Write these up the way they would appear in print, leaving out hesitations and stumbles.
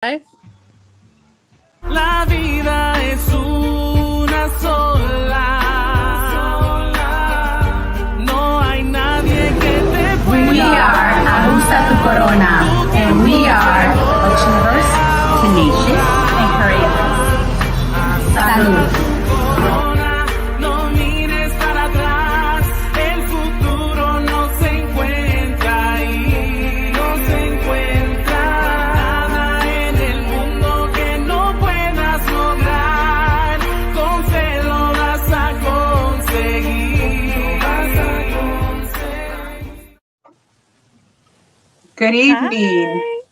La vida es una sola. No hay nadie que te pueda. We are Ajusta tu Corona, and we are achievers, tenacious, and courageous. Salud. No mires para atrás, el futuro no se encuentra ahí, no se encuentra nada en el mundo que no puedas lograr, con fe lo vas a conseguir, Good evening. Hi.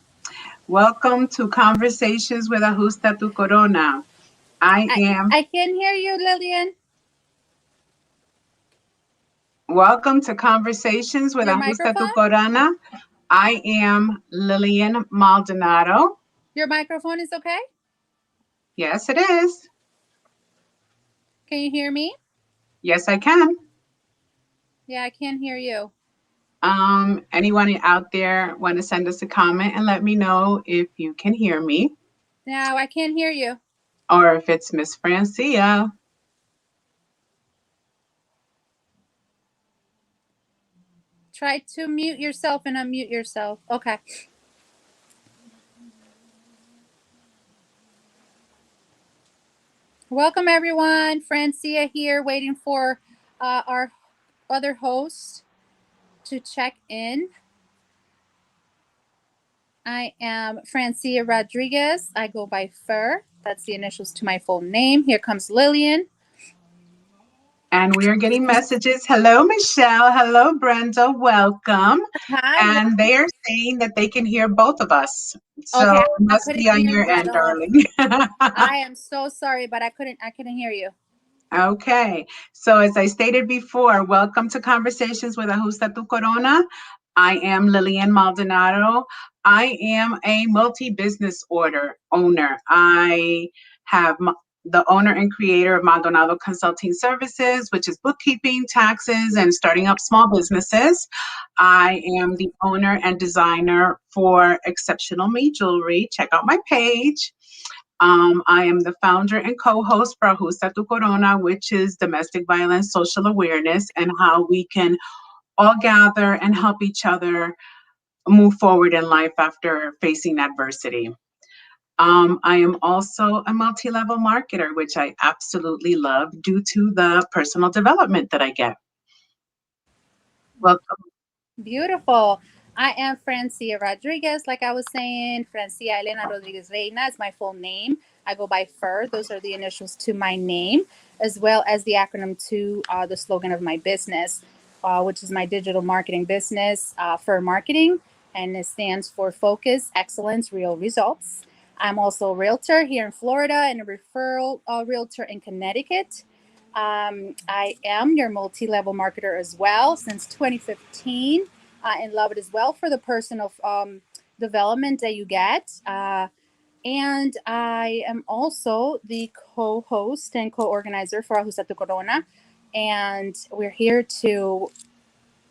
Welcome to Conversations with Ajusta tu Corona. I can hear you, Lillian. Welcome to Conversations with Your Ajusta tu microphone? Corona. I am Lillian Maldonado. Your microphone is okay? Yes, it is. Can you hear me? Yes, I can. Yeah, I can't hear you. Anyone out there want to send us a comment and let me know if you can hear me No, I can't hear you. or if it's Miss Francia. Try to mute yourself and unmute yourself. Okay. Welcome, everyone. Francia here, waiting for our other host to check in. I am Francia Rodriguez. I go by Fur. That's the initials to my full name. Here comes Lillian. And we are getting messages. Hello, Michelle. Hello, Brenda. Welcome. Hi. And they are saying that they can hear both of us. So Okay, it must couldn't be on hear your you at end, all. darling. I am so sorry, but I couldn't hear you. Okay. So as I stated before, welcome to Conversations with Ajusta tu Corona. I am Lillian Maldonado. I am a multi-business owner. I have the owner and creator of Maldonado Consulting Services, which is bookkeeping, taxes, and starting up small businesses. I am the owner and designer for Exceptional Me Jewelry. Check out my page. I am the founder and co-host for Ajusta tu Corona, which is domestic violence social awareness and how we can all gather and help each other move forward in life after facing adversity. I am also a multi-level marketer, which I absolutely love due to the personal development that I get. Welcome. Beautiful. I am Francia Rodriguez, like I was saying. Francia Elena Rodriguez Reina is my full name. I go by FUR. Those are the initials to my name, as well as the acronym to the slogan of my business, which is my digital marketing business, FUR Marketing, and it stands for Focus, Excellence, Real Results. I'm also a realtor here in Florida and a referral realtor in Connecticut. I am your multi-level marketer as well since 2015. And love it as well for the personal development that you get. And I am also the co-host and co-organizer for Ajusta tu Corona. And we're here to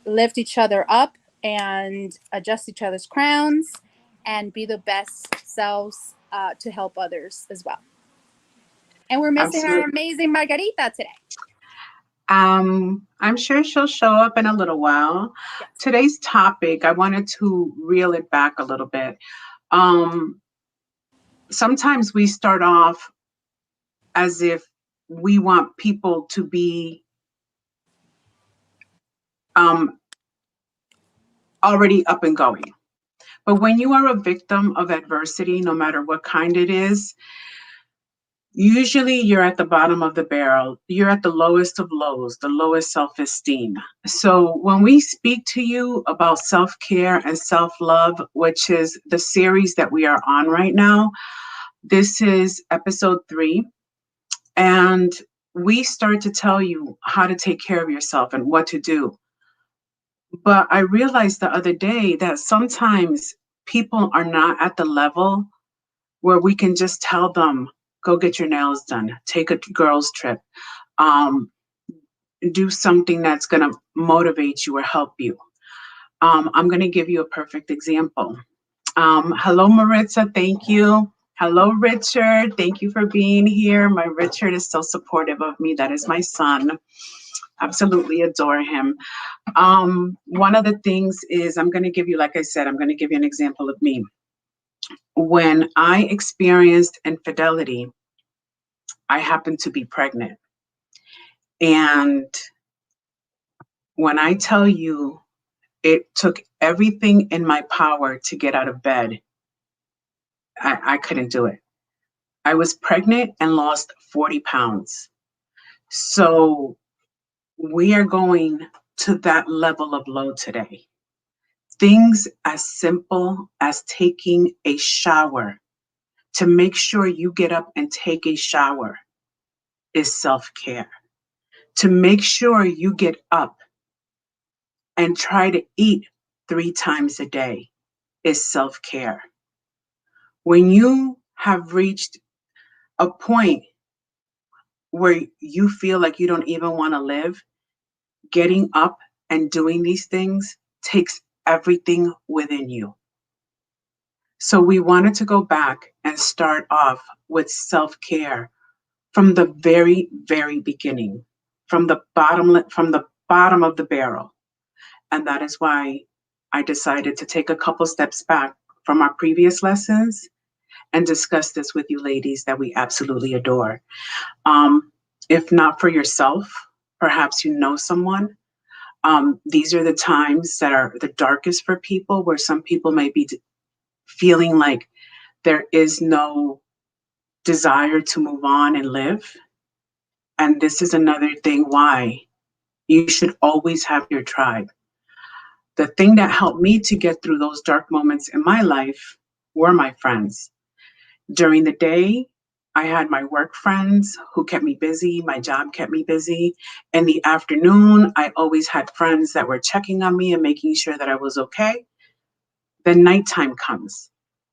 lift each other up and adjust each other's crowns and be the best selves to help others as well. And we're missing our amazing Margarita today. I'm sure she'll show up in a little while. Yes. Today's topic, I wanted to reel it back a little bit. Sometimes we start off as if we want people to be already up and going. But when you are a victim of adversity, no matter what kind it is, usually you're at the bottom of the barrel. You're at the lowest of lows, the lowest self-esteem. So when we speak to you about self-care and self-love, which is the series that we are on right now, this is episode 3. And we start to tell you how to take care of yourself and what to do. But I realized the other day that sometimes people are not at the level where we can just tell them, go get your nails done, take a girls trip, do something that's going to motivate you or help you. I'm going to give you a perfect example. Hello, Maritza. Thank you. Hello, Richard. Thank you for being here. My Richard is so supportive of me. That is my son. Absolutely adore him. One of the things is I'm going to give you, like I said, I'm going to give you an example of me. When I experienced infidelity, I happened to be pregnant. And when I tell you, it took everything in my power to get out of bed, I couldn't do it. I was pregnant and lost 40 pounds. So we are going to that level of low today. Things as simple as taking a shower, to make sure you get up and take a shower, is self-care. To make sure you get up and try to eat 3 times a day is self-care. When you have reached a point where you feel like you don't even want to live, getting up and doing these things takes everything within you. So we wanted to go back and start off with self-care from the very, very beginning, from the bottom of the barrel. And that is why I decided to take a couple steps back from our previous lessons and discuss this with you ladies that we absolutely adore. If not for yourself, perhaps you know someone. These are the times that are the darkest for people, where some people may be feeling like there is no desire to move on and live. And this is another thing why you should always have your tribe. The thing that helped me to get through those dark moments in my life were my friends. During the day, I had my work friends who kept me busy. My job kept me busy. In the afternoon, I always had friends that were checking on me and making sure that I was okay. Then nighttime comes,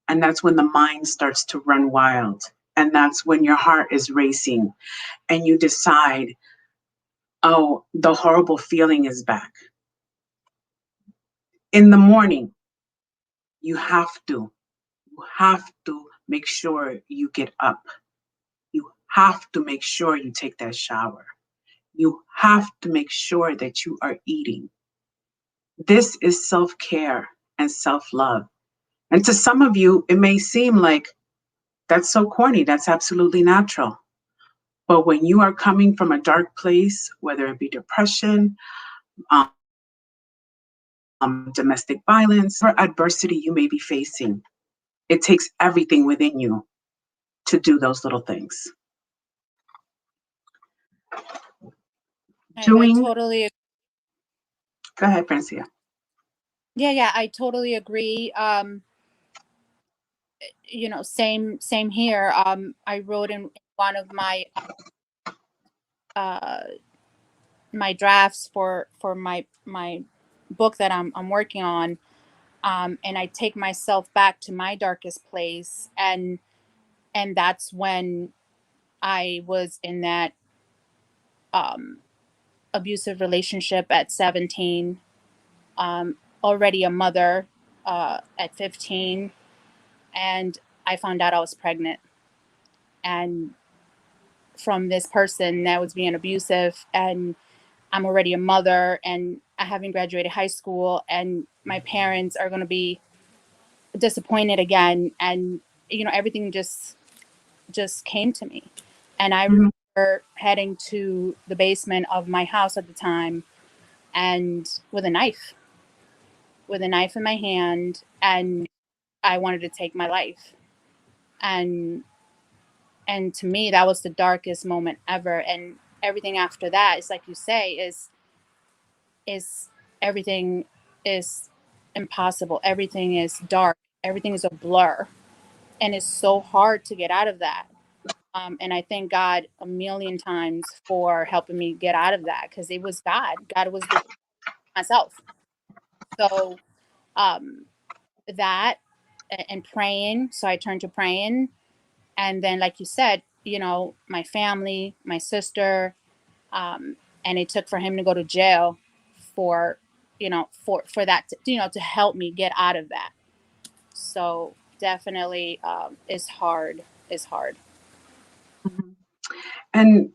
and that's when the mind starts to run wild. And that's when your heart is racing and you decide, oh, the horrible feeling is back. In the morning, you have to make sure you get up. You have to make sure you take that shower. You have to make sure that you are eating. This is self-care and self-love. And to some of you, it may seem like that's so corny. That's absolutely natural. But when you are coming from a dark place, whether it be depression, domestic violence, or adversity you may be facing, it takes everything within you to do those little things. I Doing. totally. Go ahead, Francia. Yeah, I totally agree. Same here. I wrote in one of my my drafts for my book that I'm working on, and I take myself back to my darkest place, and that's when I was in that abusive relationship at 17, already a mother at 15, and I found out I was pregnant, and from this person that was being abusive, and I'm already a mother, and I haven't graduated high school, and my parents are going to be disappointed again, and everything just came to me. And I remember heading to the basement of my house at the time, and with a knife in my hand, and I wanted to take my life. And to me, that was the darkest moment ever. And everything after that is, like you say, is everything is impossible. Everything is dark. Everything is a blur. And it's so hard to get out of that. And I thank God a million times for helping me get out of that, because it was God. God was myself. So that and praying. So I turned to praying. And then, like you said, my family, my sister, and it took for him to go to jail for that, to help me get out of that. So definitely is hard. Is hard. Mhm. And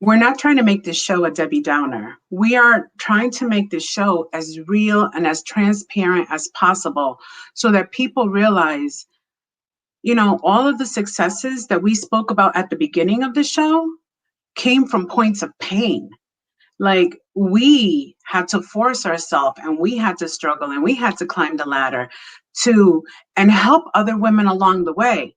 we're not trying to make this show a Debbie Downer. We are trying to make this show as real and as transparent as possible so that people realize, you know, all of the successes that we spoke about at the beginning of the show came from points of pain. Like, we had to force ourselves and we had to struggle and we had to climb the ladder and help other women along the way.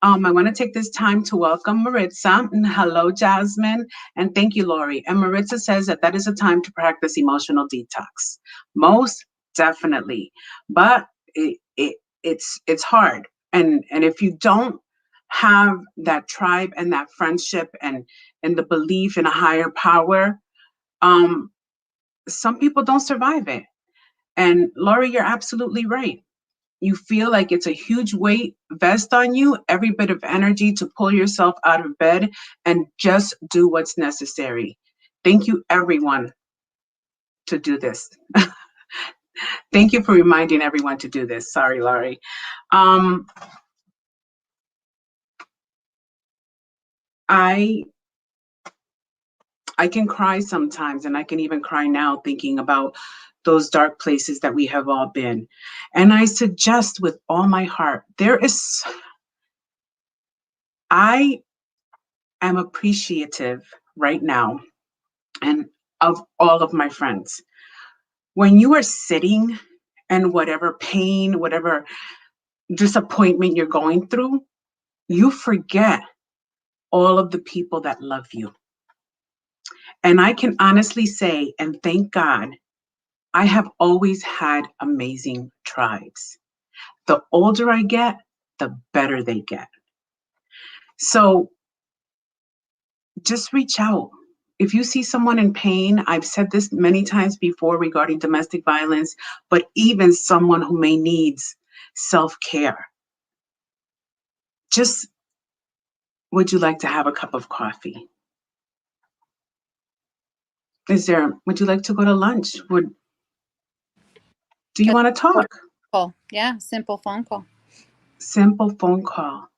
I want to take this time to welcome Maritza. And hello, Jasmine. And thank you, Lori. And Maritza says that is a time to practice emotional detox. Most definitely. But it's hard. And if you don't have that tribe and that friendship and the belief in a higher power, some people don't survive it. And Lori, you're absolutely right. You feel like it's a huge weight vest on you, every bit of energy to pull yourself out of bed and just do what's necessary. Thank you, everyone, to do this. Thank you for reminding everyone to do this. Sorry, Laurie. I can cry sometimes, and I can even cry now thinking about those dark places that we have all been. And I suggest with all my heart, I am appreciative right now and of all of my friends. When you are sitting and whatever pain, whatever disappointment you're going through, you forget all of the people that love you. And I can honestly say, and thank God, I have always had amazing tribes. The older I get, the better they get. So just reach out. If you see someone in pain, I've said this many times before regarding domestic violence, but even someone who may needs self-care. Just, would you like to have a cup of coffee? Would you like to go to lunch? Do you want to talk? Call. Yeah, simple phone call. Simple phone call.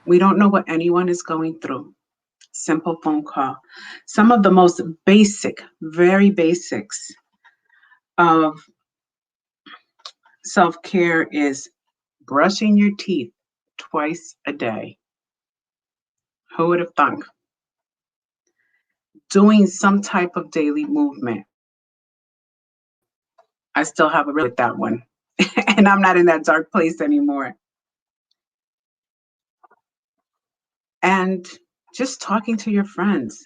We don't know what anyone is going through. Simple phone call. Some of the most basic, very basics of self-care is brushing your teeth twice a day. Who would have thunk? Doing some type of daily movement. I still have a real with that one. And I'm not in that dark place anymore. And just talking to your friends.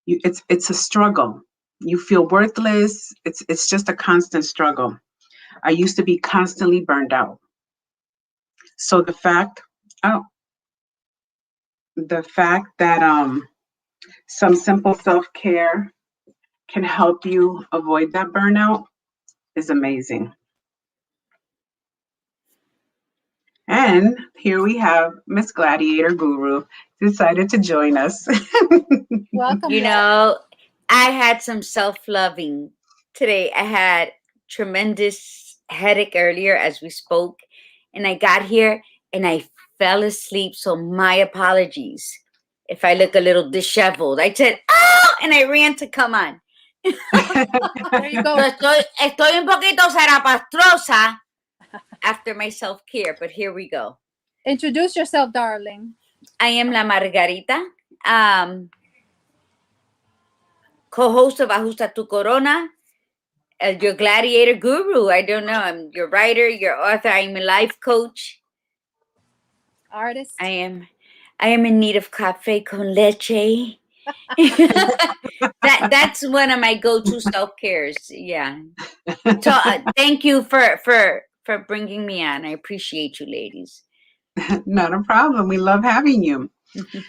It's a struggle. You feel worthless. It's just a constant struggle. I used to be constantly burned out. So the fact that some simple self-care can help you avoid that burnout is amazing. And here we have Miss Gladiator Guru decided to join us. Welcome. You know, I had some self-loving today. I had tremendous headache earlier as we spoke, and I got here and I fell asleep. So my apologies if I look a little disheveled. I said, "Oh," and I ran to come on. There you go. Estoy un poquito zarapastrosa after my self-care, but here we go. Introduce yourself, darling. I am La Margarita, co-host of Ajusta Tu Corona, your gladiator guru. I don't know. I'm your writer, your author. I'm a life coach. Artist. I am in need of cafe con leche. That's one of my go-to self-cares. Yeah. So thank you for bringing me on. I appreciate you, ladies. Not a problem. We love having you.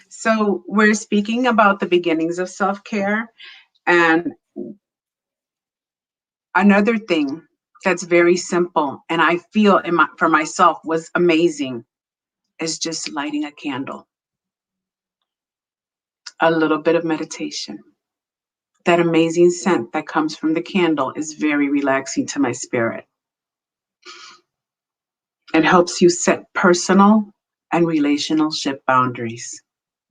So we're speaking about the beginnings of self-care, and another thing that's very simple and I feel for myself was amazing is just lighting a candle. A little bit of meditation. That amazing scent that comes from the candle is very relaxing to my spirit. It helps you set personal and relationship boundaries.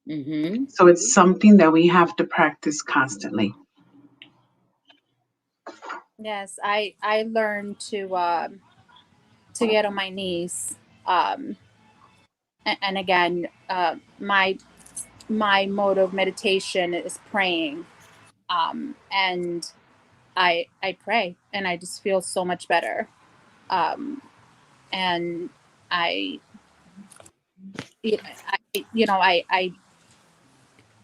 Mm-hmm. So it's something that we have to practice constantly. Yes, I learned to get on my knees, and again, my mode of meditation is praying, and I pray, and I just feel so much better, and I you know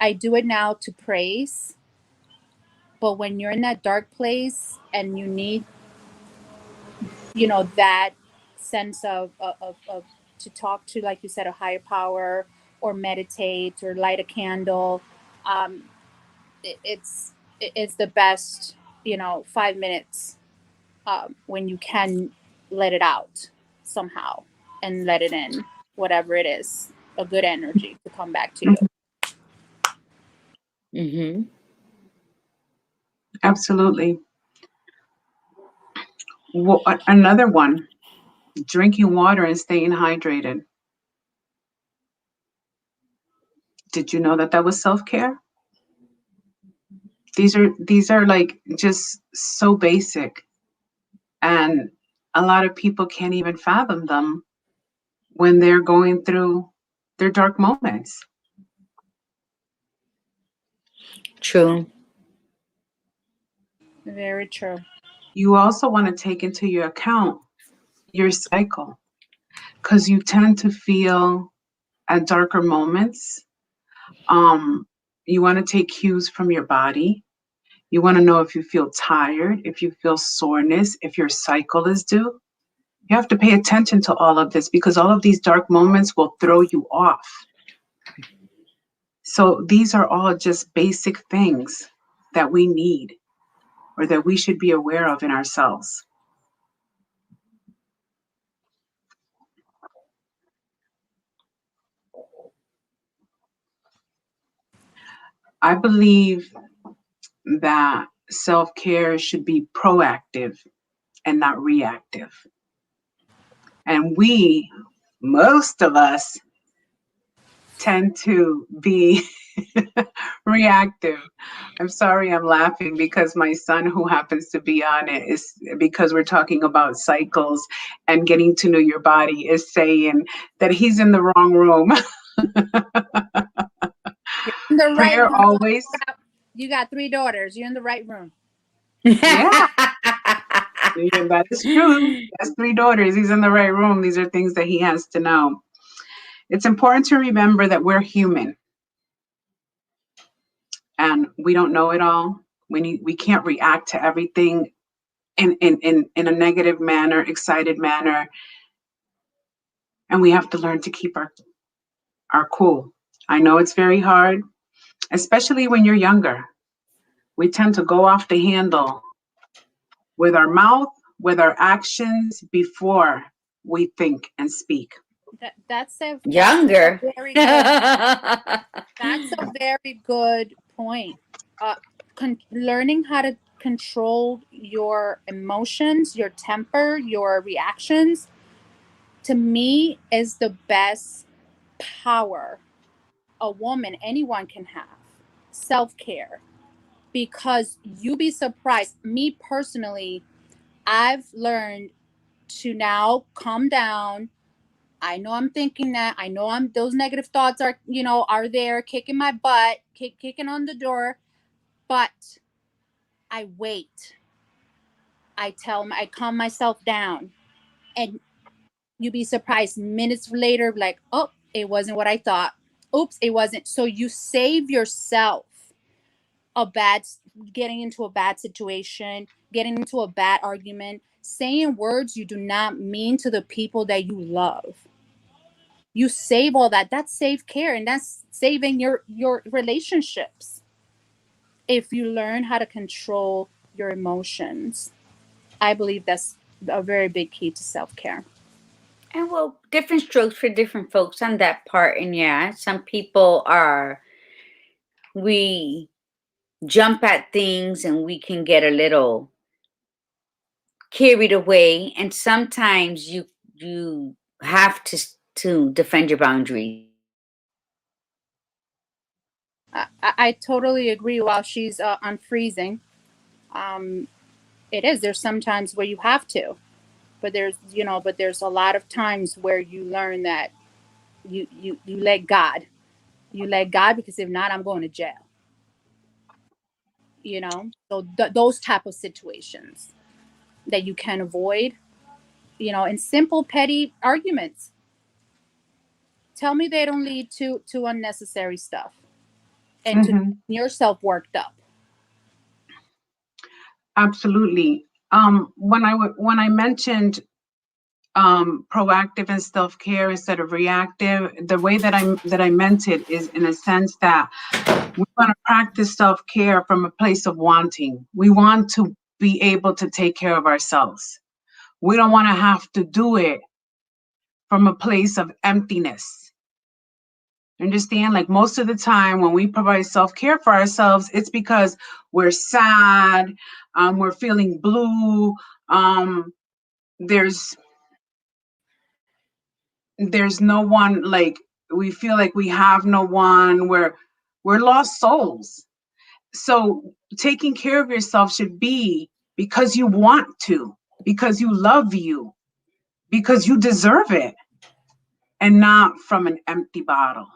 I do it now to praise, but when you're in that dark place and you need that sense of to talk to, like you said, a higher power, or meditate or light a candle, um it's the best, 5 minutes, when you can let it out somehow and let it in, whatever it is, a good energy to come back to you. Mm-hmm. Absolutely. Another one, drinking water and staying hydrated. Did you know that that was self-care? These are like just so basic, and a lot of people can't even fathom them when they're going through their dark moments. True. Very true. You also want to take into your account your cycle, because you tend to feel at darker moments. You want to take cues from your body. You want to know if you feel tired, if you feel soreness, if your cycle is due. You have to pay attention to all of this, because all of these dark moments will throw you off. So these are all just basic things that we need, or that we should be aware of in ourselves. I believe that self-care should be proactive and not reactive. And most of us, tend to be reactive. I'm sorry, I'm laughing because my son, who happens to be on it, is, because we're talking about cycles and getting to know your body, is saying that he's in the wrong room. In the right Prayer room. always. You got 3 daughters. You're in the right room. Yeah, that is true. He has 3 daughters. He's in the right room. These are things that he has to know. It's important to remember that we're human and we don't know it all. We can't react to everything in a negative manner, excited manner. And we have to learn to keep our cool. I know it's very hard, especially when you're younger. We tend to go off the handle with our mouth, with our actions, before we think and speak. That's a Younger. very good, that's a very good point. Learning how to control your emotions, your temper, your reactions, to me, is the best power a woman, anyone, can have. Self-care. Because you be surprised. Me personally, I've learned to now calm down. I know I'm thinking that. I know those negative thoughts are there, kicking my butt, kicking on the door. But I wait. I calm myself down, and you'd be surprised minutes later, like, oh, it wasn't what I thought. Oops, it wasn't. So you save yourself getting into a bad situation, getting into a bad argument, saying words you do not mean to the people that you love. You save all that. That's self-care, and that's saving your relationships. If you learn how to control your emotions, I believe that's a very big key to self-care. And well, different strokes for different folks on that part. And yeah, some people we jump at things and we can get a little carried away. And sometimes you have to defend your boundaries. I totally agree. While she's unfreezing, it is. There's some times where you have to, but there's a lot of times where you learn that you let God. You let God, because if not, I'm going to jail. So those type of situations that you can avoid, in simple petty arguments. Tell me they don't lead to unnecessary stuff and to yourself worked up. Absolutely. When I mentioned proactive and self-care instead of reactive, the way that I meant it is in a sense that we want to practice self-care from a place of wanting. We want to be able to take care of ourselves. We don't want to have to do it from a place of emptiness. Understand? Like most of the time when we provide self-care for ourselves, it's because we're sad, we're feeling blue, there's no one, like we feel like we have no one, we're lost souls. So taking care of yourself should be because you want to, because you love you, because you deserve it, and not from an empty bottle,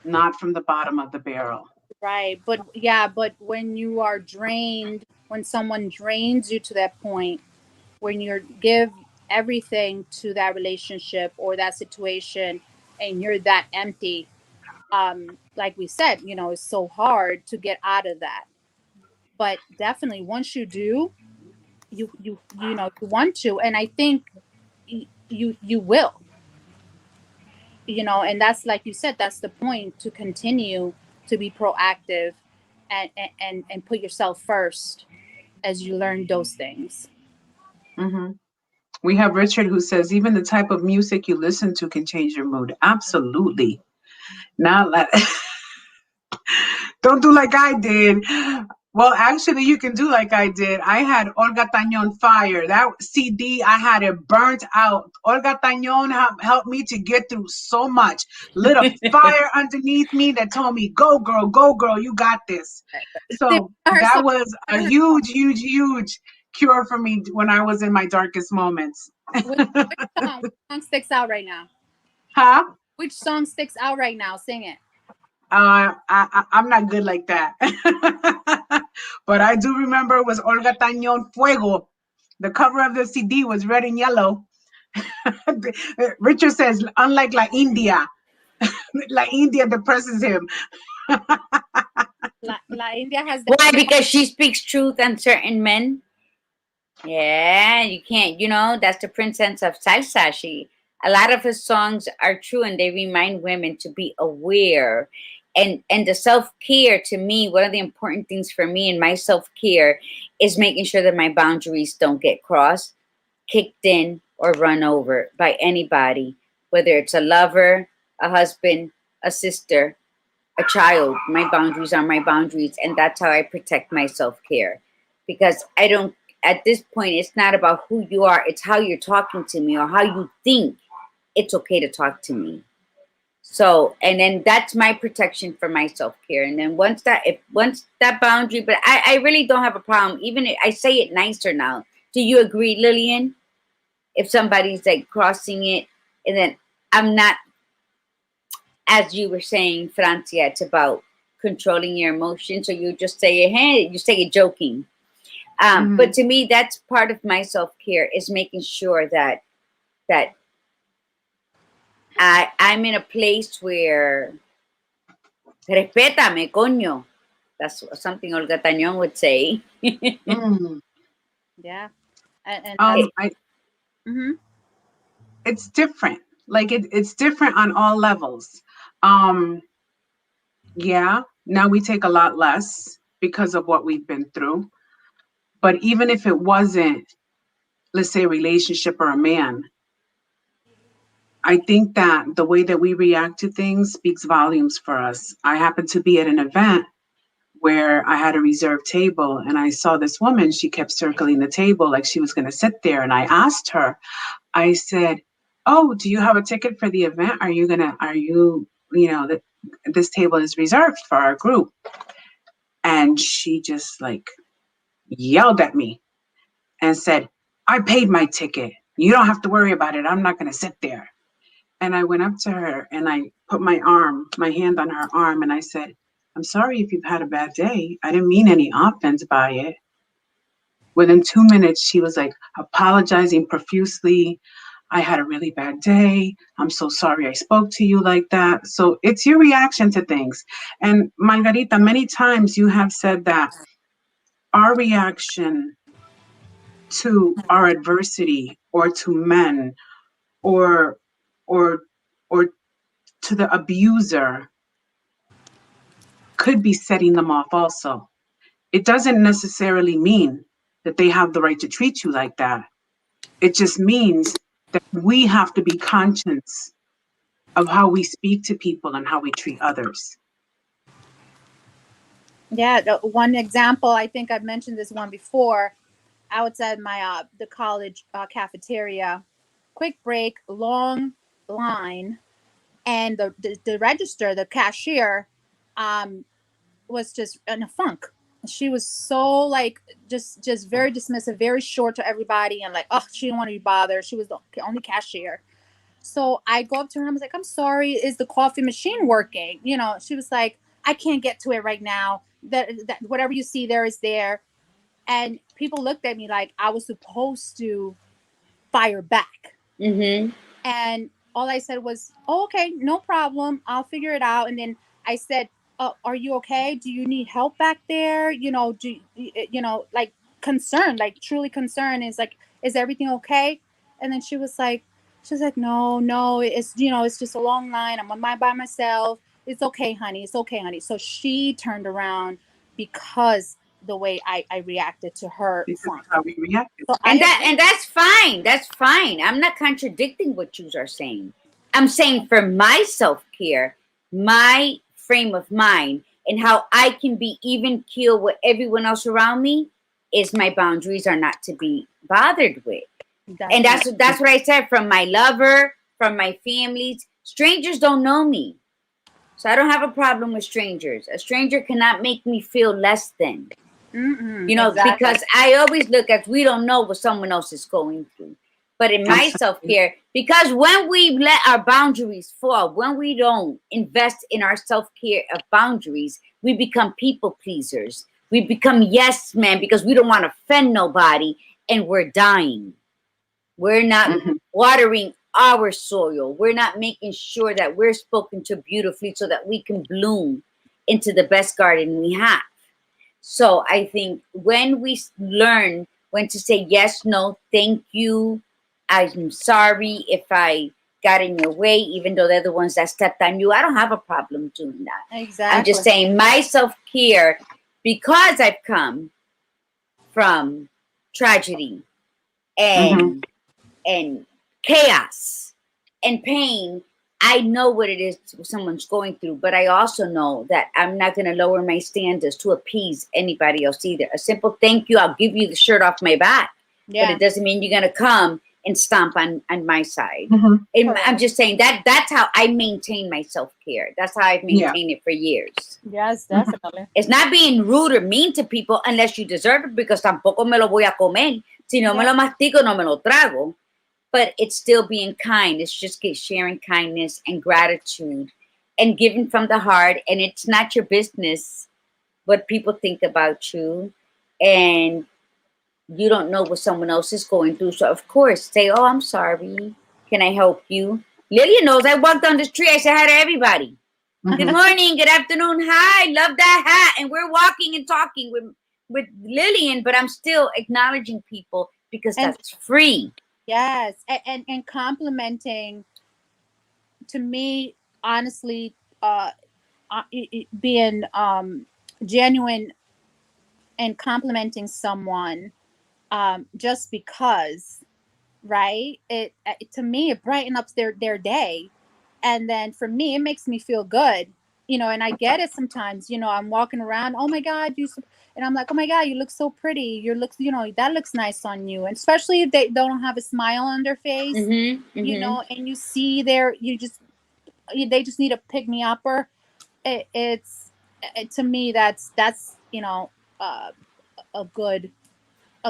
not from the bottom of the barrel. Right. But when you are drained, when someone drains you to that point, when you give everything to that relationship or that situation and you're that empty, like we said, it's so hard to get out of that. But definitely once you do, you want to, and I think you will, and that's, like you said, that's the point, to continue to be proactive and put yourself first as you learn those things. We have Richard who says even the type of music you listen to can change your mood. Absolutely. Not like don't do like I did. Well, actually, you can do like I did. I had Olga Tañón Fire. That CD, I had it burnt out. Olga Tañón helped me to get through so much. Lit a fire underneath me that told me, go, girl, you got this. So that was a huge, huge, huge cure for me when I was in my darkest moments. Which song sticks out right now? Huh? Which song sticks out right now? Sing it. I'm not good like that. But I do remember it was Olga Tañón Fuego. The cover of the CD was red and yellow. Richard says, unlike La India, La India depresses him. La India has that. Why? Because she speaks truth on certain men. Yeah, you can't, that's the princess of salsa. A lot of her songs are true and they remind women to be aware. And the self-care, to me, one of the important things for me in my self-care is making sure that my boundaries don't get crossed, kicked in, or run over by anybody, whether it's a lover, a husband, a sister, a child. My boundaries are my boundaries, and that's how I protect my self-care. Because at this point, it's not about who you are, it's how you're talking to me or how you think it's okay to talk to me. So, and then that's my protection for my self-care. And then once that boundary, but I really don't have a problem. Even if I say it nicer now. Do you agree, Lillian? If somebody's like crossing it, and then I'm not, as you were saying, Francia, it's about controlling your emotions. So you just say it, hey, you say it joking. But to me, that's part of my self-care, is making sure that I'm in a place where respétame, coño. That's something Olga Tañón would say. Yeah. And it's different. Like it's different on all levels. Yeah, now we take a lot less because of what we've been through. But even if it wasn't, let's say, a relationship or a man, I think that the way that we react to things speaks volumes for us. I happened to be at an event where I had a reserved table and I saw this woman, she kept circling the table like she was going to sit there. And I asked her, I said, "Oh, do you have a ticket for the event? This table is reserved for our group." And she just like yelled at me and said, "I paid my ticket. You don't have to worry about it. I'm not going to sit there." And I went up to her and I put my hand on her arm, and I said, "I'm sorry if you've had a bad day. I didn't mean any offense by it." Within 2 minutes, she was like apologizing profusely. "I had a really bad day. I'm so sorry I spoke to you like that." So it's your reaction to things. And Margarita, many times you have said that our reaction to our adversity or to men or or or to the abuser could be setting them off also. It doesn't necessarily mean that they have the right to treat you like that. It just means that we have to be conscious of how we speak to people and how we treat others. Yeah, one example, I think I've mentioned this one before. Outside my the college cafeteria, quick break, long line, and the register, the cashier, was just in a funk. She was so like just very dismissive, very short to everybody, and like, oh, she didn't want to be bothered. She was the only cashier. So I go up to her and I was like, "I'm sorry, is the coffee machine working?" She was like, "I can't get to it right now. That whatever you see there is there." And people looked at me like I was supposed to fire back. Mm-hmm. And all I said was, "Oh, okay, no problem. I'll figure it out." And then I said, "Are you okay? Do you need help back there? Like concerned, like truly concerned. Is like, is everything okay?" And then she was like, "No, it's just a long line. I'm by myself. It's okay, honey. It's okay, honey." So she turned around because the way I reacted to her. This is how we react. So And that's fine. That's fine. I'm not contradicting what you are saying. I'm saying for my self-care, my frame of mind, and how I can be even keel with everyone else around me is my boundaries are not to be bothered with. And that's what I said, from my lover, from my families. Strangers don't know me. So I don't have a problem with strangers. A stranger cannot make me feel less than. Exactly. Because I always look at, we don't know what someone else is going through. But in my self-care, because when we let our boundaries fall, when we don't invest in our self-care of boundaries, we become people pleasers. We become yes men because we don't want to offend nobody, and we're dying. We're not watering our soil. We're not making sure that we're spoken to beautifully so that we can bloom into the best garden we have. So I think when we learn when to say yes, no, thank you, I'm sorry if I got in your way, even though they're the ones that stepped on you, I don't have a problem doing that. Exactly. I'm just saying my self-care, because I've come from tragedy and chaos and pain, I know what it is someone's going through, but I also know that I'm not going to lower my standards to appease anybody else either. A simple thank you, I'll give you the shirt off my back, but it doesn't mean you're going to come and stomp on my side. And I'm just saying that's how I maintain my self-care. That's how I've maintained it for years. Yes, definitely. It's not being rude or mean to people unless you deserve it, because tampoco me lo voy a comer. Si no me lo mastico, no me lo trago. But it's still being kind. It's just sharing kindness and gratitude and giving from the heart. And it's not your business what people think about you. And you don't know what someone else is going through. So, of course, say, "Oh, I'm sorry. Can I help you?" Lillian knows I walked down the street. I said hi to everybody. Good morning. Good afternoon. Hi. Love that hat. And we're walking and talking with Lillian, but I'm still acknowledging people because that's free. Yes, and complimenting, to me, honestly, being genuine and complimenting someone just because, right? It to me, it brightens up their day, and then for me, it makes me feel good you know, and I get it sometimes, you know, I'm walking around, oh my God, and I'm like, oh my God, you look so pretty. You know, that looks nice on you. And especially if they don't have a smile on their face, you know, and you see they just need a pick me upper. To me, that's, you know, a good,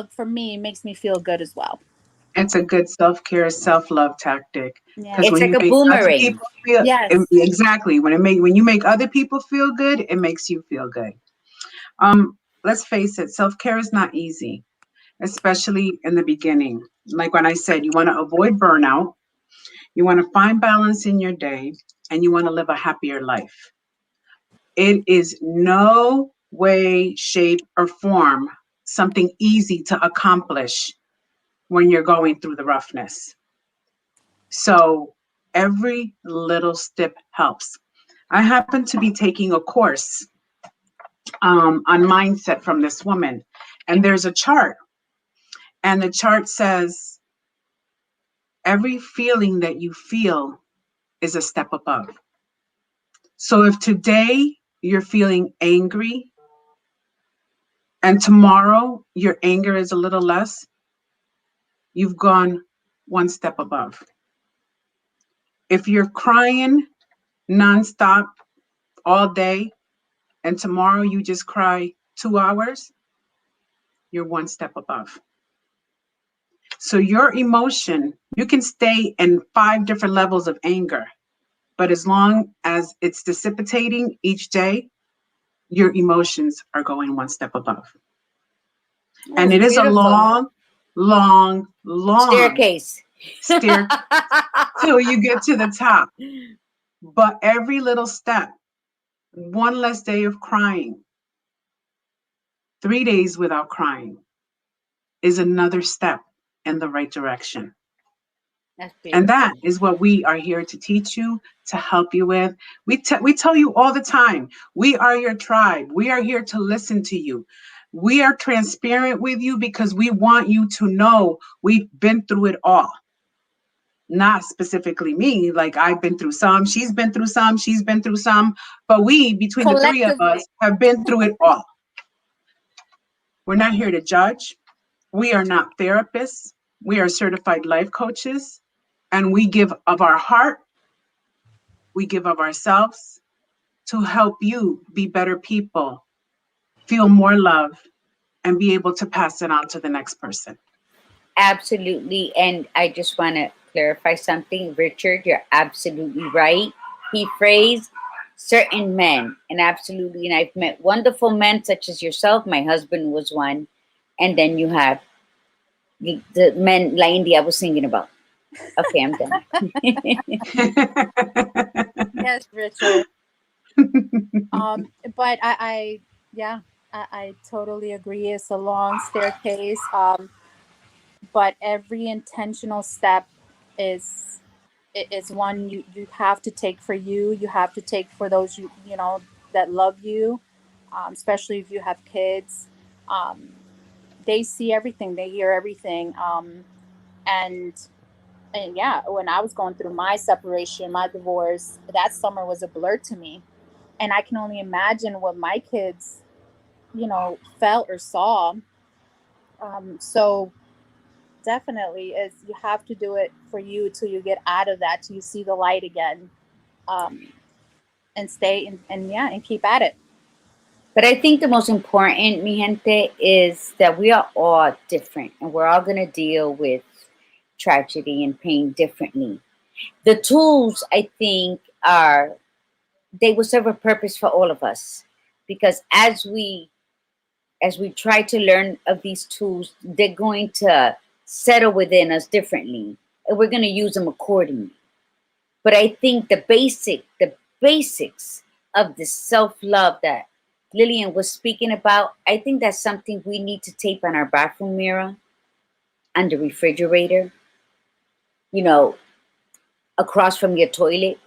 for me, it makes me feel good as well. It's a good self-care, self-love tactic. Yeah. Because It's when like you a make other boomerang. people feel Yes. exactly when you make other people feel good, it makes you feel good. Let's face it, self-care is not easy, especially in the beginning. Like when I said, you want to avoid burnout, you want to find balance in your day, and you want to live a happier life. It is no way, shape, or form something easy to accomplish when you're going through the roughness. So every little step helps. I happen to be taking a course on mindset from this woman, and there's a chart, and the chart says every feeling that you feel is a step above. So if today you're feeling angry and tomorrow your anger is a little less, you've gone one step above. If you're crying nonstop all day and tomorrow you just cry 2 hours, you're one step above. So your emotion, you can stay in 5 different levels of anger, but as long as it's dissipating each day, your emotions are going one step above. And it is beautiful. a long Staircase. stair till you get to the top. But every little step, one less day of crying, 3 days without crying, is another step in the right direction. That's beautiful. And that is what we are here to teach you, to help you with. We tell you all the time, we are your tribe. We are here to listen to you. We are transparent with you because we want you to know we've been through it all. Not specifically me, like I've been through some, she's been through some, she's been through some, but we, between the 3 of us, have been through it all. We're not here to judge. We are not therapists. We are certified life coaches. And we give of our heart, we give of ourselves to help you be better people, feel more love, and be able to pass it on to the next person. Absolutely. And I just want to clarify something. Richard, you're absolutely right. He phrased certain men, and absolutely. And I've met wonderful men such as yourself. My husband was one. And then you have the men, La India I was thinking about. Okay, I'm done. Yes, Richard. But I totally agree. It's a long staircase. But every intentional step is one you have to take for you. You have to take for those you know that love you, especially if you have kids. They see everything, they hear everything, and yeah, when I was going through my separation, my divorce, that summer was a blur to me, and I can only imagine what my kids, you know, felt or saw. So definitely is you have to do it for you till you get out of that, till you see the light again, and stay and keep at it. But I think the most important, mi gente, is that we are all different and we're all going to deal with tragedy and pain differently. The tools, I think, they will serve a purpose for all of us, because as we try to learn of these tools, they're going to settle within us differently, and we're going to use them accordingly. But I think the basics of the self-love that Lillian was speaking about, I think that's something we need to tape on our bathroom mirror, on the refrigerator, you know, across from your toilet,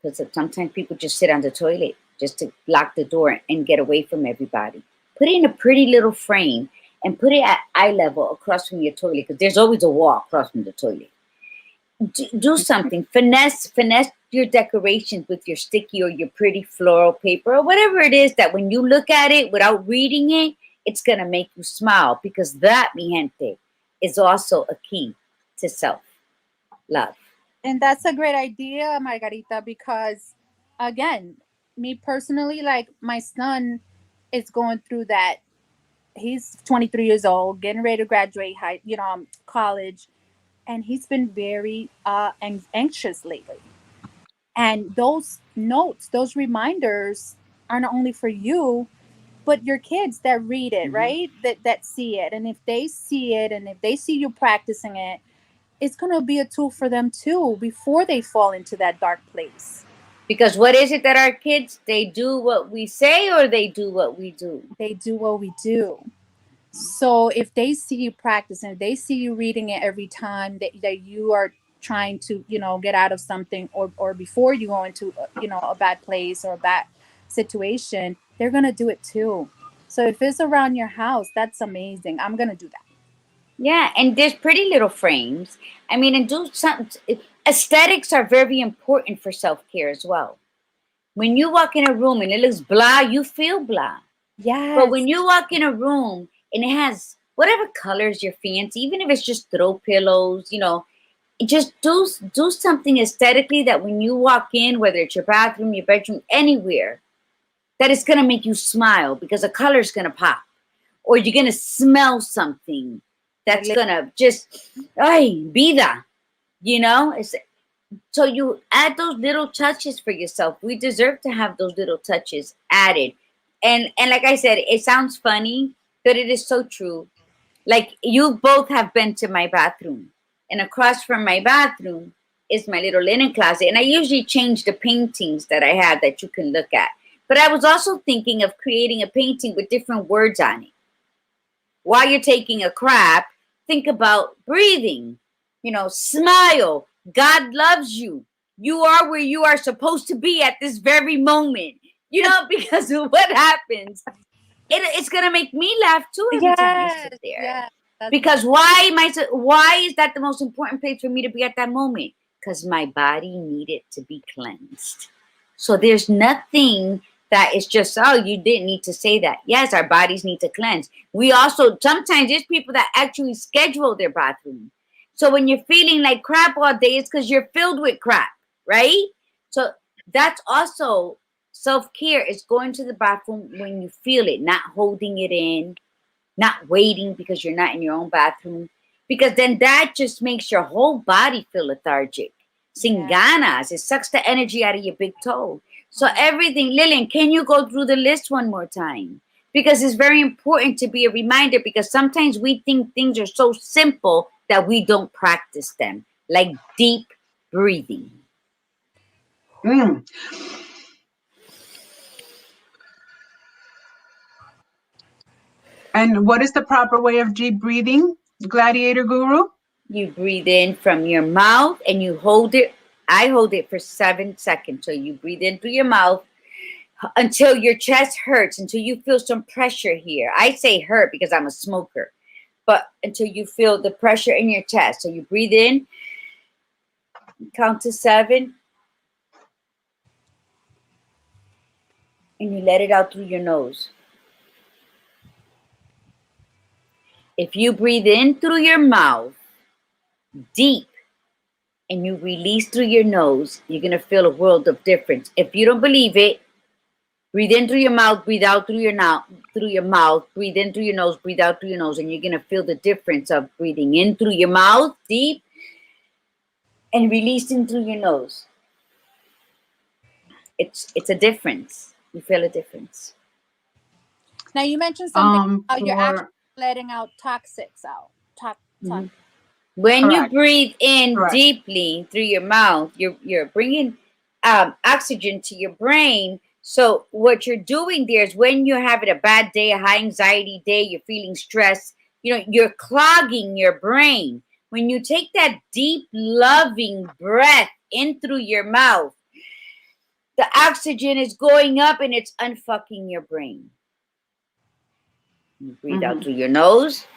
because sometimes people just sit on the toilet just to lock the door and get away from everybody. Put it in a pretty little frame and put it at eye level across from your toilet, because there's always a wall across from the toilet. Do something, finesse your decorations with your sticky or your pretty floral paper or whatever it is that when you look at it without reading it, it's going to make you smile, because that, mi gente, is also a key to self-love. And that's a great idea, Margarita, because again, me personally, like my son is going through that. He's 23 years old, getting ready to graduate college, and he's been very anxious lately. And those notes, those reminders are not only for you, but your kids that read it, right? That see it. And if they see it and if they see you practicing it, it's going to be a tool for them too before they fall into that dark place. Because what is it that our kids, they do what we say or they do what we do? They do what we do. So if they see you practicing, if they see you reading it every time that you are trying to, get out of something, or before you go into, a bad place or a bad situation, they're going to do it too. So if it's around your house, that's amazing. I'm going to do that. Yeah, and there's pretty little frames. I mean, and do something. Aesthetics are very important for self-care as well. When you walk in a room and it looks blah, you feel blah. Yes. But when you walk in a room and it has whatever colors your fancy, even if it's just throw pillows, just do something aesthetically that when you walk in, whether it's your bathroom, your bedroom, anywhere, that it's going to make you smile because a color is going to pop, or you're going to smell something that's going to just, ay, vida, so you add those little touches for yourself. We deserve to have those little touches added. And like I said, it sounds funny, but it is so true. Like, you both have been to my bathroom, and across from my bathroom is my little linen closet. And I usually change the paintings that I have that you can look at. But I was also thinking of creating a painting with different words on it. While you're taking a crap, think about breathing, smile. God loves you. You are where you are supposed to be at this very moment, because of what happens. It's going to make me laugh too every time I sit there. Yes, because why is that the most important place for me to be at that moment? Because my body needed to be cleansed. So there's nothing that is just, oh, you didn't need to say that. Yes, our bodies need to cleanse. We also, sometimes there's people that actually schedule their bathroom. So when you're feeling like crap all day, it's because you're filled with crap, right? So that's also self-care, is going to the bathroom when you feel it, not holding it in, not waiting because you're not in your own bathroom, because then that just makes your whole body feel lethargic. Sin ganas, it sucks the energy out of your big toe. So everything, Lillian, can you go through the list one more time? Because it's very important to be a reminder, because sometimes we think things are so simple that we don't practice them, like deep breathing. And what is the proper way of deep breathing, Gladiator Guru? You breathe in from your mouth and you hold it. I hold it for 7 seconds. So you breathe in through your mouth until your chest hurts, until you feel some pressure here. I say hurt because I'm a smoker, but until you feel the pressure in your chest. So you breathe in, count to 7, and you let it out through your nose. If you breathe in through your mouth deep and you release through your nose, you're going to feel a world of difference. If you don't believe it, breathe in through your mouth, breathe out through your mouth, breathe in through your nose, breathe out through your nose, and you're going to feel the difference of breathing in through your mouth deep and releasing through your nose. It's a difference. You feel a difference. Now you mentioned something about you're actually letting out toxics out. When Correct. you breathe in Correct. deeply through your mouth, you're bringing oxygen to your brain. So what you're doing there is, when you're having a bad day, a high anxiety day, you're feeling stressed, you're clogging your brain. When you take that deep, loving breath in through your mouth, the oxygen is going up and it's unfucking your brain. You breathe out through your nose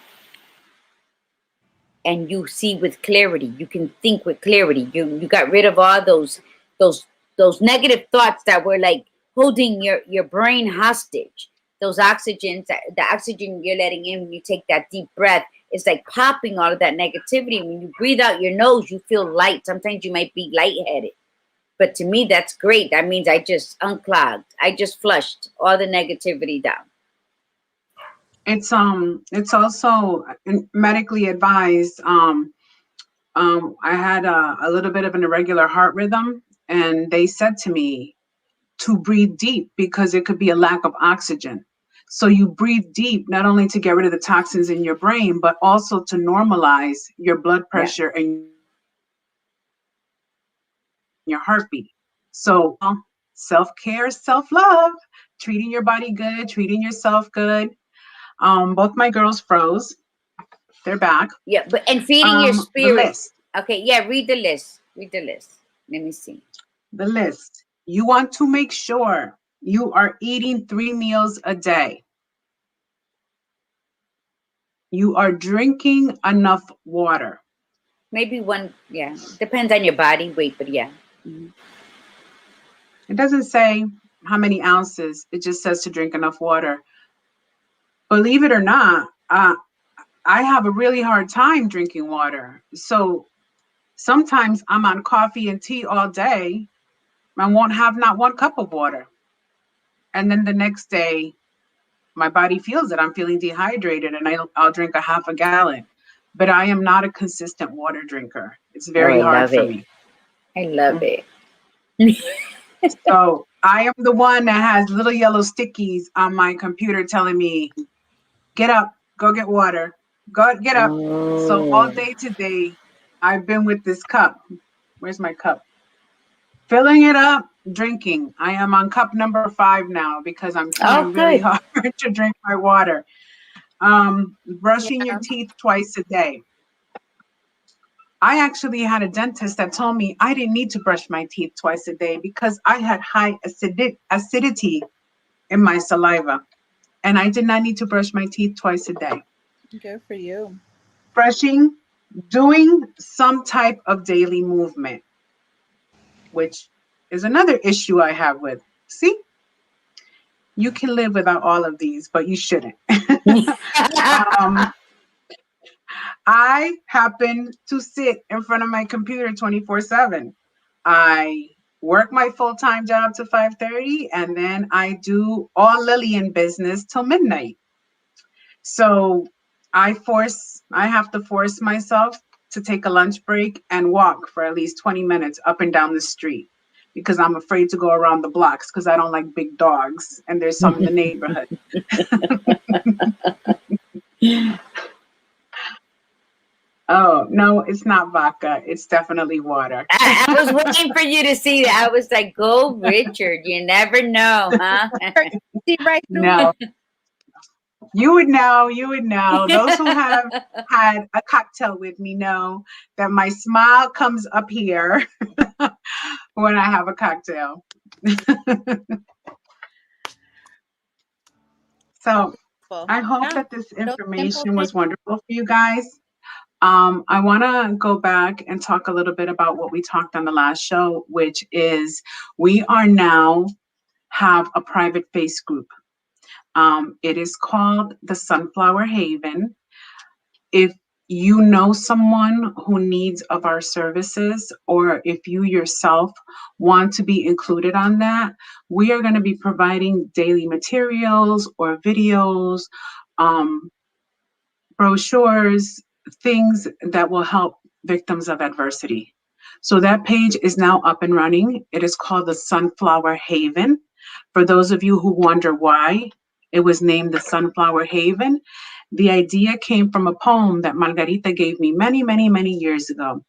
and you see with clarity. You can think with clarity. You got rid of all those those negative thoughts that were like holding your brain hostage. Those oxygens, the oxygen you're letting in when you take that deep breath is like popping all of that negativity. When you breathe out your nose, you feel light. Sometimes you might be lightheaded. But to me, that's great. That means I just unclogged. I just flushed all the negativity down. It's also medically advised. I had a little bit of an irregular heart rhythm, and they said to me to breathe deep because it could be a lack of oxygen. So you breathe deep, not only to get rid of the toxins in your brain, but also to normalize your blood pressure and your heartbeat. So self-care, self-love, treating your body good, treating yourself good. Both my girls froze. They're back. Yeah, and feeding your The spirit. list. Okay, yeah, read the list. Read the list. Let me see. The list. You want to make sure you are eating 3 meals a day. You are drinking enough water. Maybe one, yeah. Depends on your body weight, but yeah. It doesn't say how many ounces. It just says to drink enough water. Believe it or not, I have a really hard time drinking water. So sometimes I'm on coffee and tea all day. I won't have not one cup of water. And then the next day, my body feels it. I'm feeling dehydrated and I'll drink a half a gallon. But I am not a consistent water drinker. It's very hard for me. I love it. So I am the one that has little yellow stickies on my computer telling me, get up, go get water, go get up. So all day today, I've been with this cup. Where's my cup? Filling it up, drinking. I am on cup number 5 now because I'm trying really hard to drink my water. Brushing your teeth twice a day. I actually had a dentist that told me I didn't need to brush my teeth twice a day because I had high acidity in my saliva. And I did not need to brush my teeth twice a day. Good for you. Brushing, doing some type of daily movement, which is another issue I have with. See, you can live without all of these, but you shouldn't. I happen to sit in front of my computer 24/7. I work my full-time job to 5:30, and then I do all Lillian business till midnight. So I have to force myself to take a lunch break and walk for at least 20 minutes up and down the street because I'm afraid to go around the blocks because I don't like big dogs, and there's some in the neighborhood. Oh, no, it's not vodka. It's definitely water. I was waiting for you to see that. I was like, go, Richard. You never know, huh? See right through No. You would know. Those who have had a cocktail with me know that my smile comes up here when I have a cocktail. So I hope that this information was wonderful for you guys. I want to go back and talk a little bit about what we talked on the last show, which is we are now have a private face group. It is called the Sunflower Haven. If you know someone who needs of our services, or if you yourself want to be included on that, we are going to be providing daily materials or videos, brochures, things that will help victims of adversity. So that page is now up and running. It is called the Sunflower Haven. For those of you who wonder why it was named the Sunflower Haven, the idea came from a poem that Margarita gave me many, many, many years ago.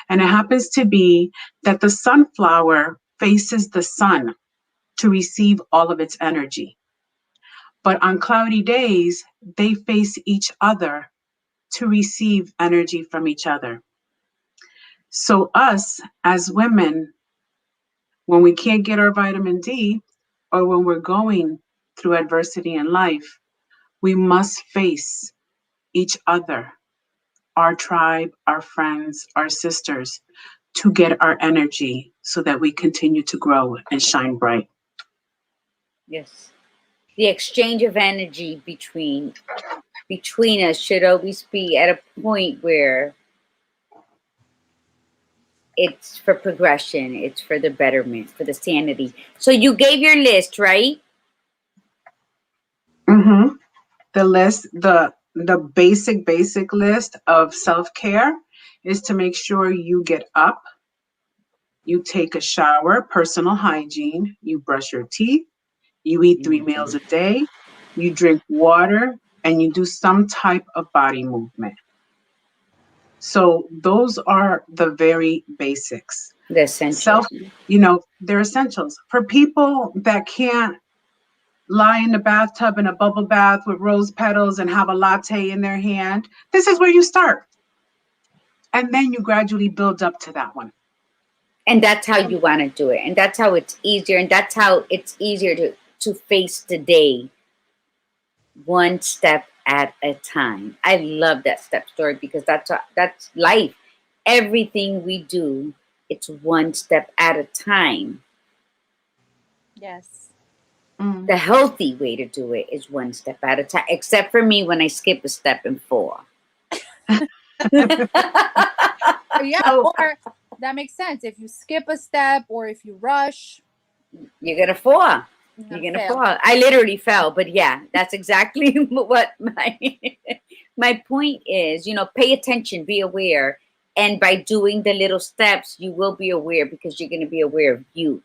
And it happens to be that the sunflower faces the sun to receive all of its energy. But on cloudy days, they face each other to receive energy from each other. So us as women, when we can't get our vitamin D, or when we're going through adversity in life, we must face each other, our tribe, our friends, our sisters, to get our energy so that we continue to grow and shine bright. Yes. The exchange of energy between us should always be at a point where it's for progression, it's for the betterment, for the sanity. So you gave your list, right? Mm-hmm. The list, the basic list of self-care is to make sure you get up, you take a shower, personal hygiene, you brush your teeth, you eat 3 meals a day, you drink water, and you do some type of body movement. So those are the very basics. The essentials. They're essentials. For people that can't lie in the bathtub in a bubble bath with rose petals and have a latte in their hand, this is where you start. And then you gradually build up to that one. And that's how you want to do it. And that's how it's easier. And that's how it's easier to face the day one step at a time. I love that step story because that's life. Everything we do, it's one step at a time. Yes. The healthy way to do it is one step at a time, except for me when I skip a step in 4. Yeah, or that makes sense. If you skip a step or if you rush, you're going to fall. You're going to fall. I literally fell, but yeah, that's exactly what my point is. Pay attention, be aware. And by doing the little steps, you will be aware because you're going to be aware of you.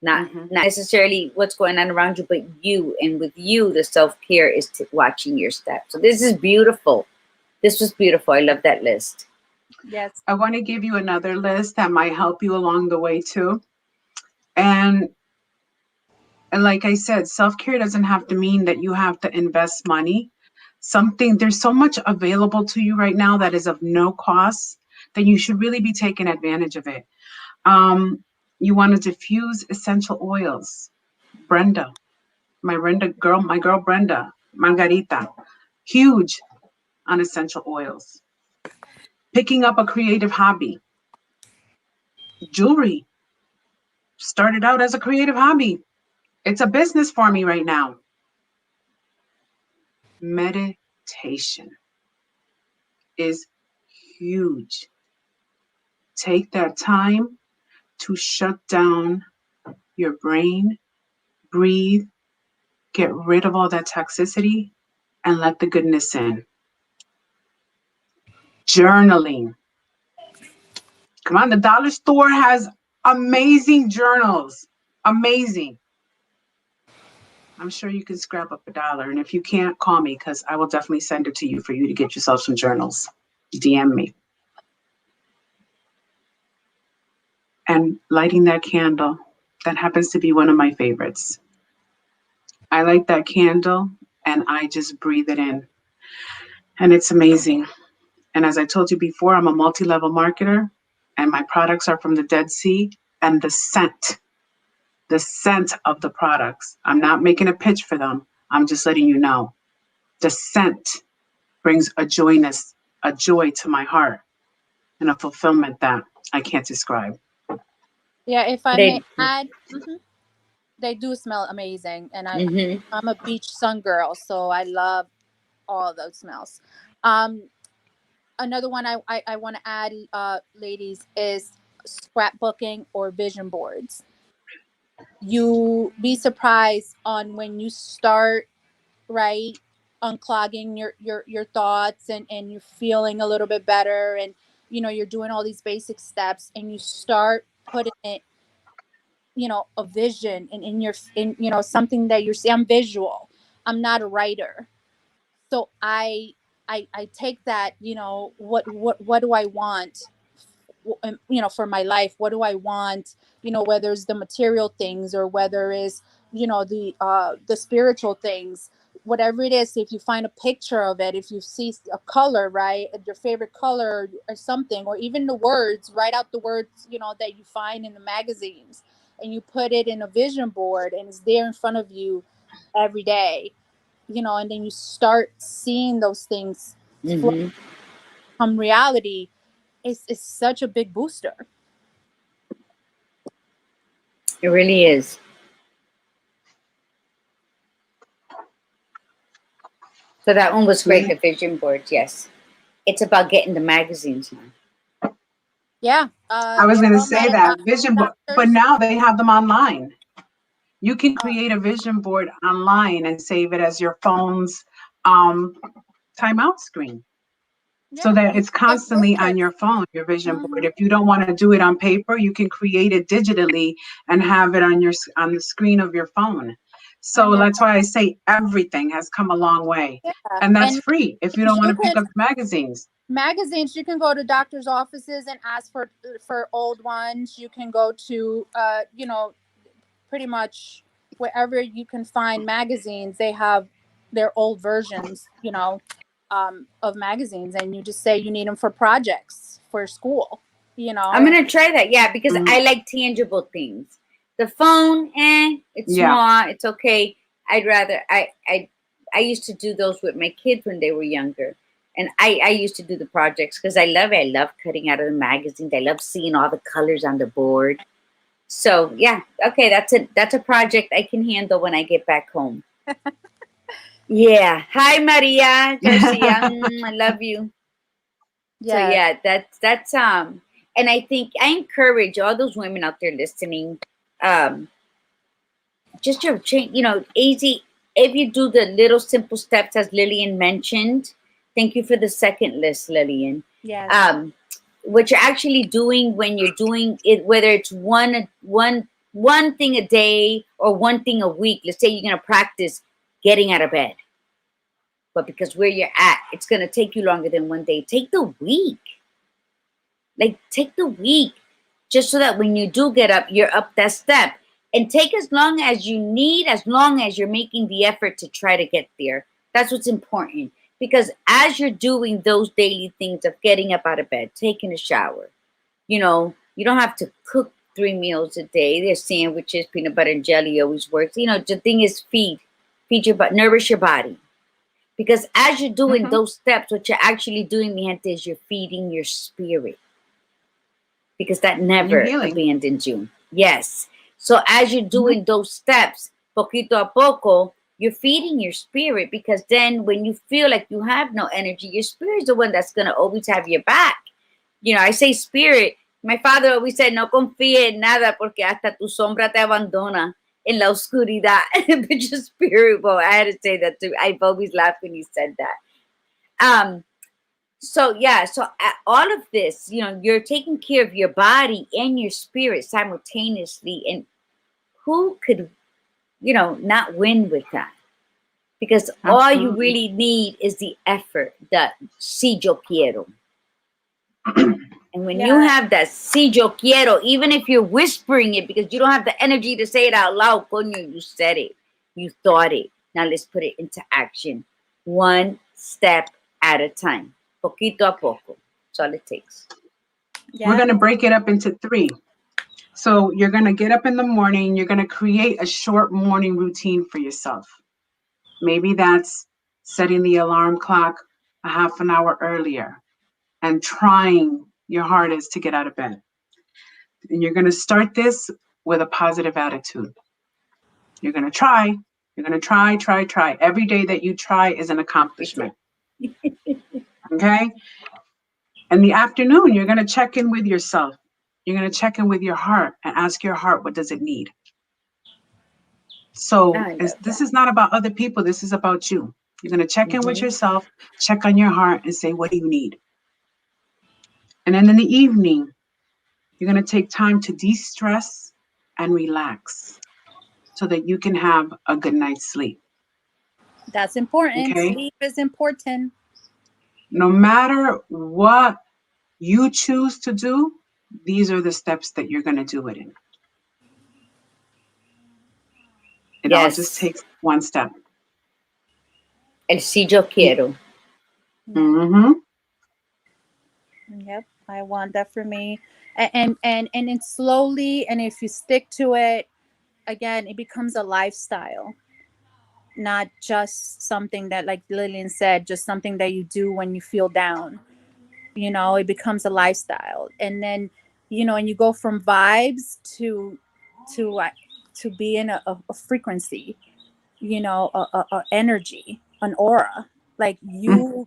Not necessarily what's going on around you, but you. And with you, the self-care is watching your steps. So this is beautiful. This was beautiful. I love that list. Yes. I want to give you another list that might help you along the way too. And like I said, self-care doesn't have to mean that you have to invest money. There's so much available to you right now that is of no cost that you should really be taking advantage of it. You want to diffuse essential oils. Brenda, my girl Brenda, Margarita, huge on essential oils. Picking up a creative hobby. Jewelry started out as a creative hobby. It's a business for me right now. Meditation is huge. Take that time to shut down your brain, breathe, get rid of all that toxicity, and let the goodness in. Journaling. Come on, the dollar store has amazing journals. Amazing. I'm sure you can scrap up $1. And if you can't, call me because I will definitely send it to you for you to get yourself some journals. DM me. And lighting that candle, that happens to be one of my favorites. I light that candle and I just breathe it in. And it's amazing. And as I told you before, I'm a multi-level marketer and my products are from the Dead Sea. And the scent of the products, I'm not making a pitch for them. I'm just letting you know. The scent brings a joy to my heart and a fulfillment that I can't describe. Yeah, if I may add, they do smell amazing. And I'm a beach sun girl, so I love all those smells. Another one I want to add, ladies, is scrapbooking or vision boards. You be surprised on when you start, right, unclogging your thoughts and you're feeling a little bit better, and you're doing all these basic steps and you start putting it, a vision and in something that you're seeing. I'm visual. I'm not a writer. So I take that, what do I want, for my life? What do I want, whether it's the material things or whether it's, the spiritual things, whatever it is. If you find a picture of it, if you see a color, right, your favorite color or something, or even the words, write out the words, that you find in the magazines, and you put it in a vision board and it's there in front of you every day, and then you start seeing those things become reality. It's such a big booster. It really is. So that one was great, the vision boards, yes. It's about getting the magazines now. Yeah. I was going to say that vision board, but now they have them online. You can create a vision board online and save it as your phone's timeout screen. So that it's constantly on your phone, your vision board. If you don't want to do it on paper, you can create it digitally and have it on the screen of your phone. So that's why I say everything has come a long way. Yeah. And that's free if you don't want to pick up magazines. Magazines, you can go to doctors' offices and ask for old ones. You can go to you know, pretty much wherever you can find magazines, they have their old versions, you know, of magazines, and you just say you need them for projects for school, you know. I'm gonna try that, yeah, because I like tangible things. The phone, it's small, it's okay. I'd rather I used to do those with my kids when they were younger. And I used to do the projects because I love it. I love cutting out of the magazines. I love seeing all the colors on the board. So yeah, okay, that's a project I can handle when I get back home. Yeah. Hi, Maria Garcia. I love you. Yeah. So yeah, that's and I think I encourage all those women out there listening, just to change, you know, easy. If you do the little simple steps as Lillian mentioned, thank you for the second list, Lillian. Yeah. What you're actually doing when you're doing it, whether it's one thing a day or one thing a week. Let's say you're gonna practice getting out of bed. But because where you're at, it's going to take you longer than one day. Take the week. Like, take the week. Just so that when you do get up, you're up that step. And take as long as you need, as long as you're making the effort to try to get there. That's what's important. Because as you're doing those daily things of getting up out of bed, taking a shower, you know, you don't have to cook 3 meals a day. There's sandwiches, peanut butter and jelly always works. You know, the thing is feed your body, nourish your body. Because as you're doing those steps, what you're actually doing, mi gente, is you're feeding your spirit. Because that never abandons you. Yes. So as you're doing those steps, poquito a poco, you're feeding your spirit. Because then when you feel like you have no energy, your spirit's the one that's going to always have your back. You know, I say spirit. My father always said, no confíe en nada porque hasta tu sombra te abandona. In la oscuridad, but your spirit. Well, I had to say that too. I've always laughed when he said that. So yeah, so all of this, you know, you're taking care of your body and your spirit simultaneously, and who could, you know, not win with that? Because all you really need is the effort. That si yo quiero. And when you have that, si yo quiero, even if you're whispering it because you don't have the energy to say it out loud, coño, you said it. You thought it. Now let's put it into action. One step at a time. Poquito a poco. That's all it takes. Yeah. We're going to break it up into 3. So you're going to get up in the morning. You're going to create a short morning routine for yourself. Maybe that's setting the alarm clock a half an hour earlier and trying your hardest to get out of bed. And you're going to start this with a positive attitude. You're going to try. You're going to try. Every day that you try is an accomplishment. Okay? In the afternoon, you're going to check in with yourself. You're going to check in with your heart and ask your heart, what does it need? So this is not about other people. This is about you. You're going to check in with yourself, check on your heart, and say, what do you need? And then in the evening, you're going to take time to de-stress and relax so that you can have a good night's sleep. That's important. Okay? Sleep is important. No matter what you choose to do, these are the steps that you're going to do it in. It all just takes one step. El si yo quiero. Yep, I want that for me. And it's slowly, and if you stick to it, again, it becomes a lifestyle, not just something that, like Lillian said, just something that you do when you feel down. You know, it becomes a lifestyle. And then, you know, and you go from vibes to to be in a frequency, you know, a energy, an aura. Like you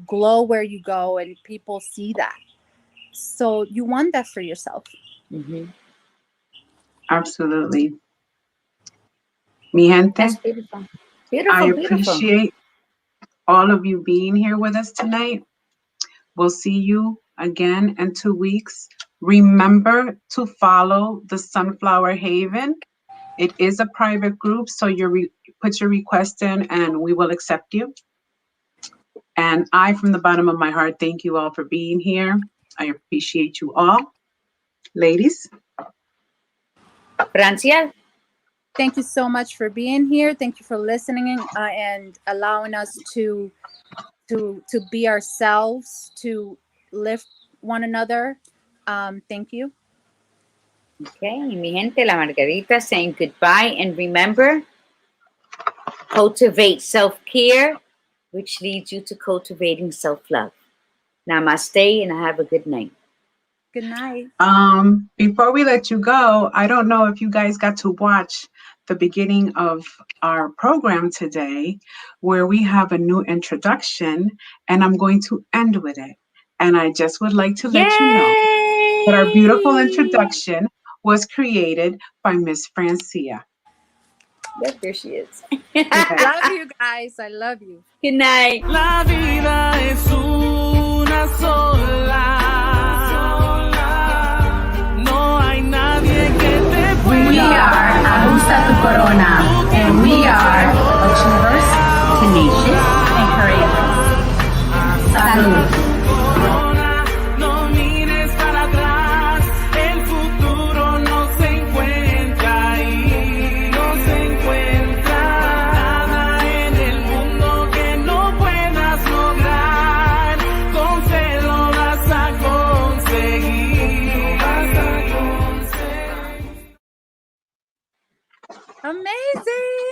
glow where you go, and people see that. So you want that for yourself. Mhm. Absolutely. Mi gente, That's beautiful. I Beautiful, beautiful. appreciate all of you being here with us tonight. We'll see you again in 2 weeks. Remember to follow the Sunflower Haven. It is a private group, so put your request in and we will accept you. And I, from the bottom of my heart, thank you all for being here. I appreciate you all. Ladies, Francia, Thank you so much for being here. Thank you for listening and allowing us to be ourselves, to lift one another. Thank you. okay, mi gente, la Margarita saying goodbye, and remember, cultivate self-care, which leads you to cultivating self-love. Namaste, and have a good night. Good night. before we let you go, I don't know if you guys got to watch the beginning of our program today, where we have a new introduction, and I'm going to end with it. And I just would like to let you know that our beautiful introduction was created by Miss Francia. Yep, there she is. Love you guys. I love you. Good night. La vida es una sola. No hay nadie que te pueda. We are Ajusta Tu Corona, and we are achievers, tenacious, and courageous. Salud. No mires para atrás, el futuro no se encuentra ahí, no se encuentra nada en el mundo que no puedas lograr, con fe lo vas a conseguir, Amazing.